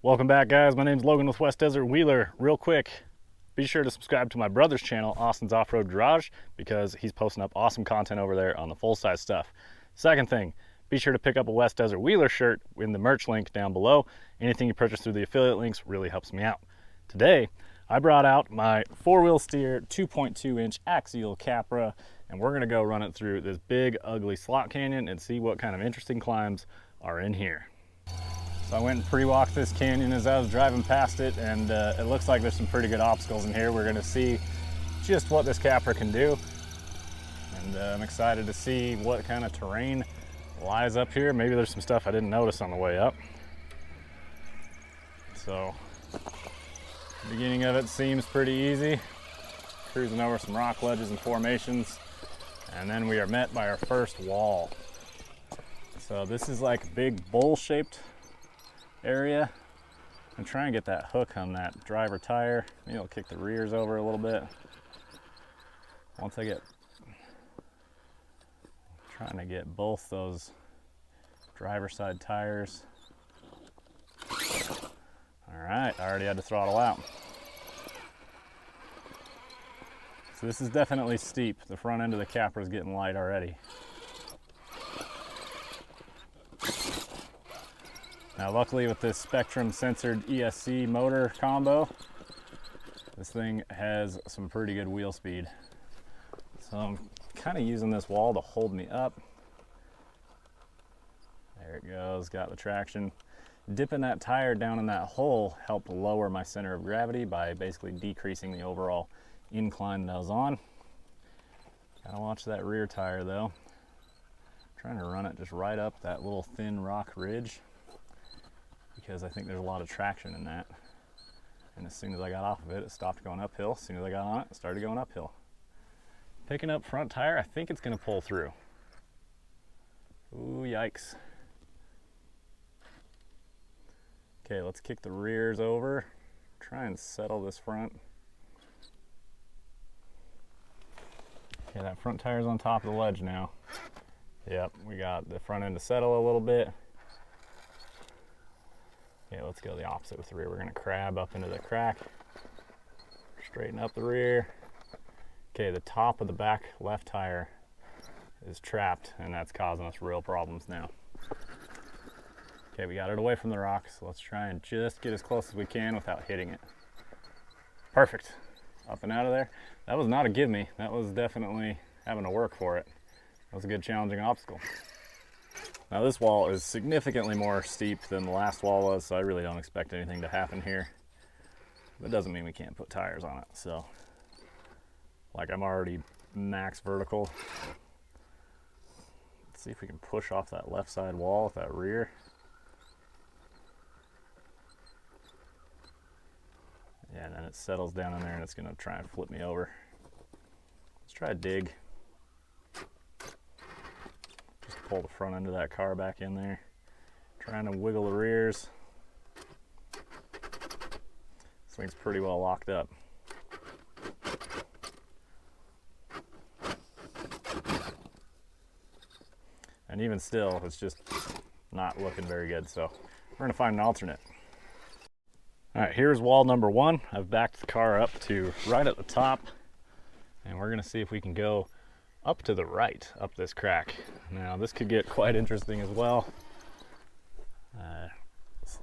Welcome back, guys. My name's Logan with West Desert Wheeler. Real quick, be sure to subscribe to my brother's channel, Austin's Off-Road Garage, because he's posting up awesome content over there on the full-size stuff. Second thing, be sure to pick up a West Desert Wheeler shirt in the merch link down below. Anything you purchase through the affiliate links really helps me out. Today, I brought out my four-wheel steer 2.2-inch Axial Capra, and we're gonna go run it through this big, ugly slot canyon and see what kind of interesting climbs are in here. So I went and pre-walked this canyon as I was driving past it, and it looks like there's some pretty good obstacles in here. We're gonna see just what this Capra can do. And I'm excited to see what kind of terrain lies up here. Maybe there's some stuff I didn't notice on the way up. So, the beginning of it seems pretty easy. Cruising over some rock ledges and formations. And then we are met by our first wall. So this is like a big bowl-shaped area. I'm trying to get that hook on that driver tire. Maybe I'll kick the rears over a little bit. Once I get, trying to get both those driver side tires. All right, I already had to throttle out. So this is definitely steep. The front end of the Capra is getting light already. Now luckily with this Spektrum sensored ESC motor combo, this thing has some pretty good wheel speed. So I'm kind of using this wall to hold me up. There it goes, got the traction. Dipping that tire down in that hole helped lower my center of gravity by basically decreasing the overall incline that I was on. Gotta watch that rear tire though. I'm trying to run it just right up that little thin rock ridge, because I think there's a lot of traction in that. And as soon as I got off of it, it stopped going uphill. As soon as I got on it, it started going uphill. Picking up front tire, I think it's gonna pull through. Ooh, yikes. Okay, let's kick the rears over. Try and settle this front. Okay, that front tire's on top of the ledge now. Yep, we got the front end to settle a little bit. Okay, let's go the opposite with the rear. We're gonna crab up into the crack, straighten up the rear. Okay, the top of the back left tire is trapped, and that's causing us real problems now. Okay, we got it away from the rocks. So let's try and just get as close as we can without hitting it. Perfect. Up and out of there. That was not a give me. That was definitely having to work for it. That was a good challenging obstacle. Now this wall is significantly more steep than the last wall was, so I really don't expect anything to happen here. But it doesn't mean we can't put tires on it. So, like, I'm already max vertical. Let's see if we can push off that left side wall with that rear. Yeah, and then it settles down in there and it's gonna try and flip me over. Let's try a dig. Just pull the front end of that car back in there. Trying to wiggle the rears. This thing's pretty well locked up. And even still, it's just not looking very good. So we're gonna find an alternate. All right, here's wall number one. I've backed the car up to right at the top, and we're gonna see if we can go up to the right, up this crack. Now, this could get quite interesting as well. Let's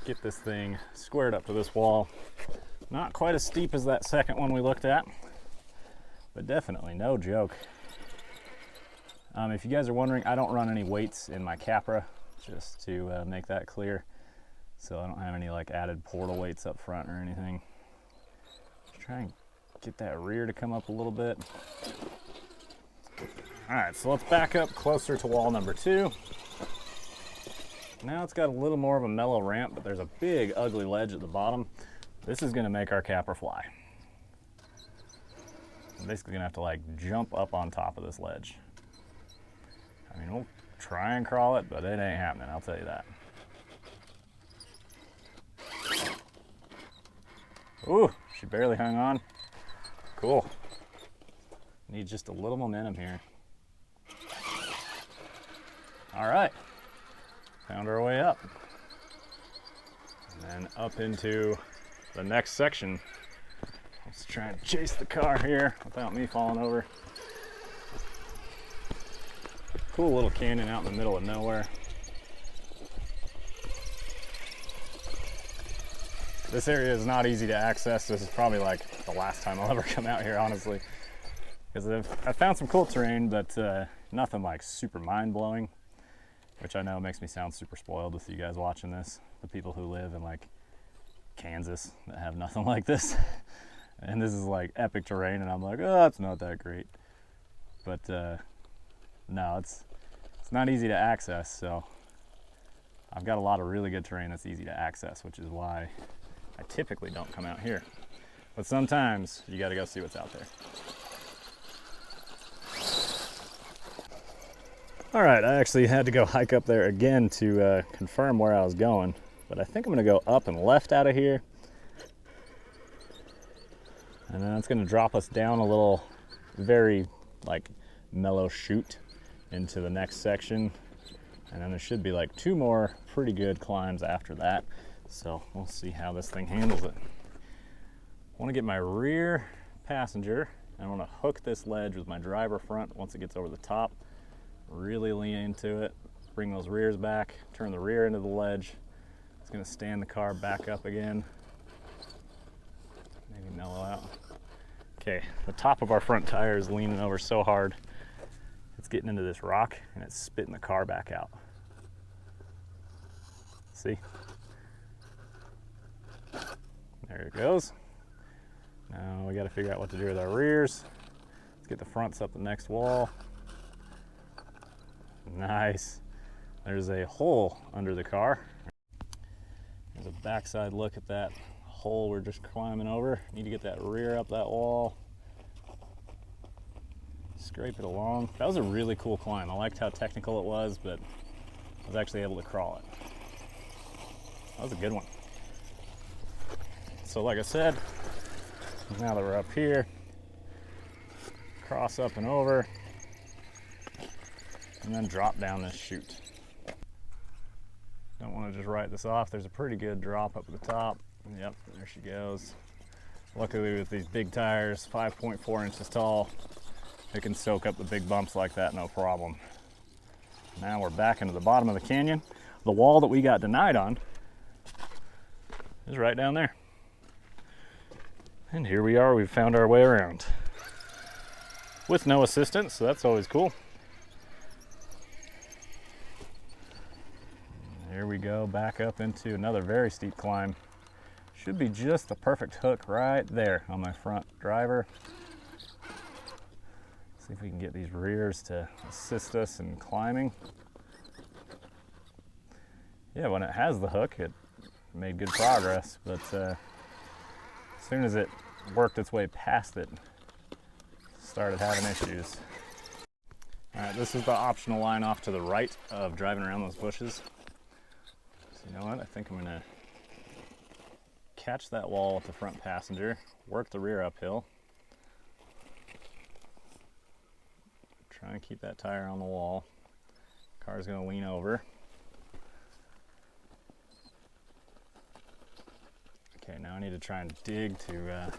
get this thing squared up to this wall. Not quite as steep as that second one we looked at, but definitely no joke. If you guys are wondering, I don't run any weights in my Capra, just to make that clear. So I don't have any like added portal weights up front or anything. Just try and get that rear to come up a little bit. All right, so let's back up closer to wall number two. Now it's got a little more of a mellow ramp, but there's a big ugly ledge at the bottom. This is gonna make our Capra fly. I'm basically gonna have to like jump up on top of this ledge. I mean, we'll try and crawl it, but it ain't happening, I'll tell you that. Ooh, she barely hung on. Cool. Need just a little momentum here. All right, found our way up. And and up into the next section. Let's try and chase the car here without me falling over. Cool little canyon out in the middle of nowhere. This area is not easy to access. This is probably like the last time I'll ever come out here, honestly. Because I've found some cool terrain, but nothing like super mind-blowing, which I know makes me sound super spoiled with you guys watching this. The people who live in like Kansas that have nothing like this. And this is like epic terrain, and I'm like, oh, it's not that great. But no, it's not easy to access, so I've got a lot of really good terrain that's easy to access, which is why I typically don't come out here. But sometimes you gotta go see what's out there. All right, I actually had to go hike up there again to confirm where I was going, but I think I'm gonna go up and left out of here. And then it's gonna drop us down a little, very like mellow chute into the next section. And then there should be like 2 more pretty good climbs after that. So we'll see how this thing handles it. I wanna get my rear passenger, and I wanna hook this ledge with my driver front once it gets over the top. Really lean into it, bring those rears back, turn the rear into the ledge. It's gonna stand the car back up again. Maybe mellow out. Okay, the top of our front tire is leaning over so hard, it's getting into this rock and it's spitting the car back out. See? There it goes. Now we gotta figure out what to do with our rears. Let's get the fronts up the next wall. Nice. There's a hole under the car. There's a backside look at that hole we're just climbing over. Need to get that rear up that wall. Scrape it along. That was a really cool climb. I liked how technical it was, but I was actually able to crawl it. That was a good one. So like I said, now that we're up here, cross up and over, and then drop down this chute. Don't want to just write this off. There's a pretty good drop up at the top. Yep, there she goes. Luckily with these big tires, 5.4 inches tall, it can soak up the big bumps like that, no problem. Now we're back into the bottom of the canyon. The wall that we got denied on is right down there. And here we are, we've found our way around. With no assistance, so that's always cool. Here we go, back up into another very steep climb. Should be just the perfect hook right there on my front driver. See if we can get these rears to assist us in climbing. Yeah, when it has the hook, it made good progress, but as soon as it worked its way past it, started having issues. All right, this is the optional line off to the right of driving around those bushes. So you know what, I think I'm gonna catch that wall with the front passenger, work the rear uphill, try and keep that tire on the wall. Car's gonna lean over. Okay, now I need to try and dig to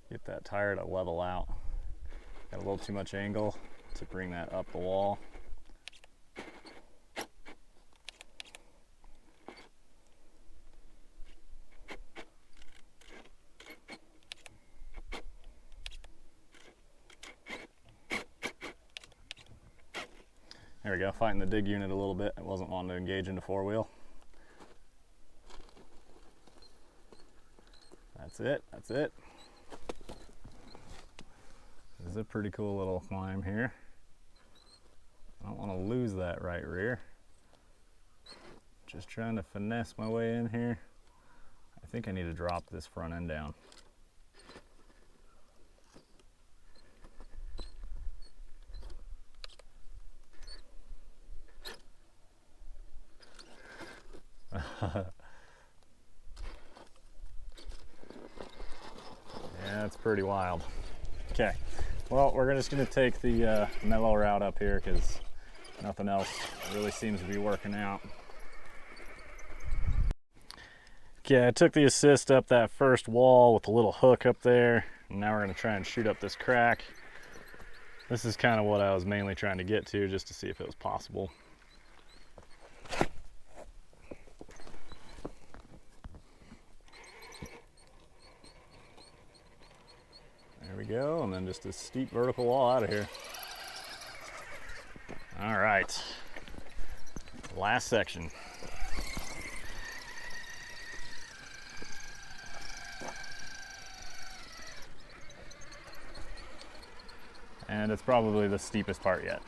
get that tire to level out. Got a little too much angle to bring that up the wall. There we go, fighting the dig unit a little bit. I wasn't wanting to engage into 4-wheel. That's it, that's it. This is a pretty cool little climb here. I don't want to lose that right rear. Just trying to finesse my way in here. I think I need to drop this front end down. Yeah, it's pretty wild. Okay, well, we're just going to take the mellow route up here because nothing else really seems to be working out. Okay, I took the assist up that first wall with a little hook up there, and now we're gonna try and shoot up this crack. This is kind of what I was mainly trying to get to, just to see if it was possible. There we go, and then just a steep vertical wall out of here. All right, last section. And it's probably the steepest part yet.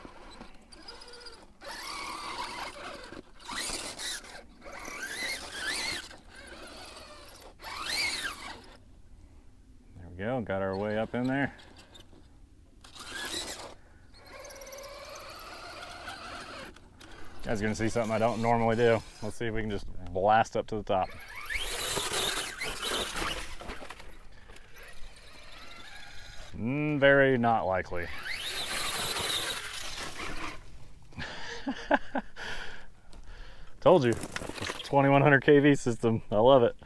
There we go, got our way up in there. You guys are gonna see something I don't normally do. Let's see if we can just blast up to the top. Very not likely. Told you, 2100 kV system, I love it.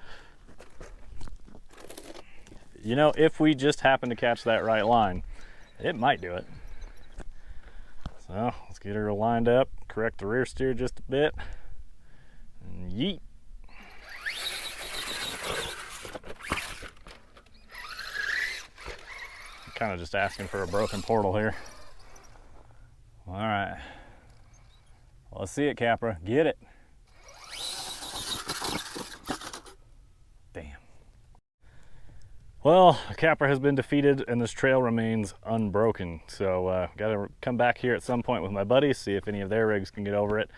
You know, if we just happen to catch that right line, it might do it. So let's get her lined up, correct the rear steer just a bit, and yeet. Kind of just asking for a broken portal here. All right, well, let's see it, Capra. Get it. Damn. Well, Capra has been defeated and this trail remains unbroken. So gotta come back here at some point with my buddies, see if any of their rigs can get over it.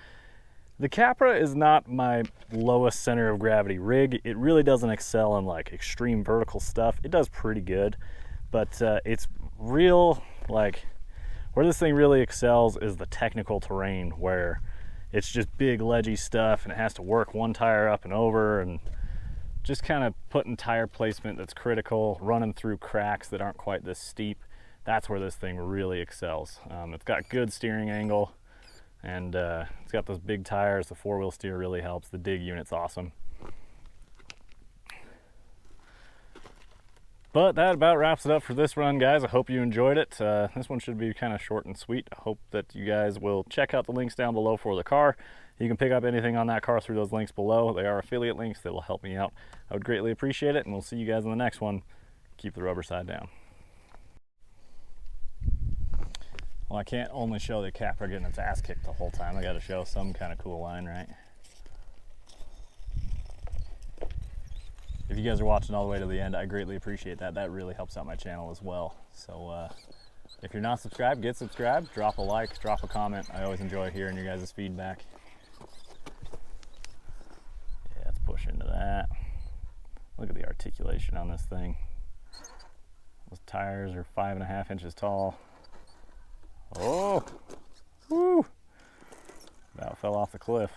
The Capra is not my lowest center of gravity rig. It really doesn't excel in like extreme vertical stuff. It does pretty good. But it's real, like, where this thing really excels is the technical terrain, where it's just big ledgy stuff and it has to work one tire up and over, and just kind of putting tire placement that's critical, running through cracks that aren't quite this steep. That's where this thing really excels. It's got good steering angle, and it's got those big tires. The four-wheel steer really helps. The dig unit's awesome. But that about wraps it up for this run, guys. I hope you enjoyed it. This one should be kind of short and sweet. I hope that you guys will check out the links down below for the car. You can pick up anything on that car through those links below. They are affiliate links that will help me out. I would greatly appreciate it, and we'll see you guys in the next one. Keep the rubber side down. Well, I can't only show the Capra getting its ass kicked the whole time. I got to show some kind of cool line, right? If you guys are watching all the way to the end, I greatly appreciate that. That really helps out my channel as well. So if you're not subscribed, get subscribed, drop a like, drop a comment. I always enjoy hearing your guys' feedback. Yeah, let's push into that. Look at the articulation on this thing. Those tires are 5.5 inches tall. Oh, woo! About fell off the cliff.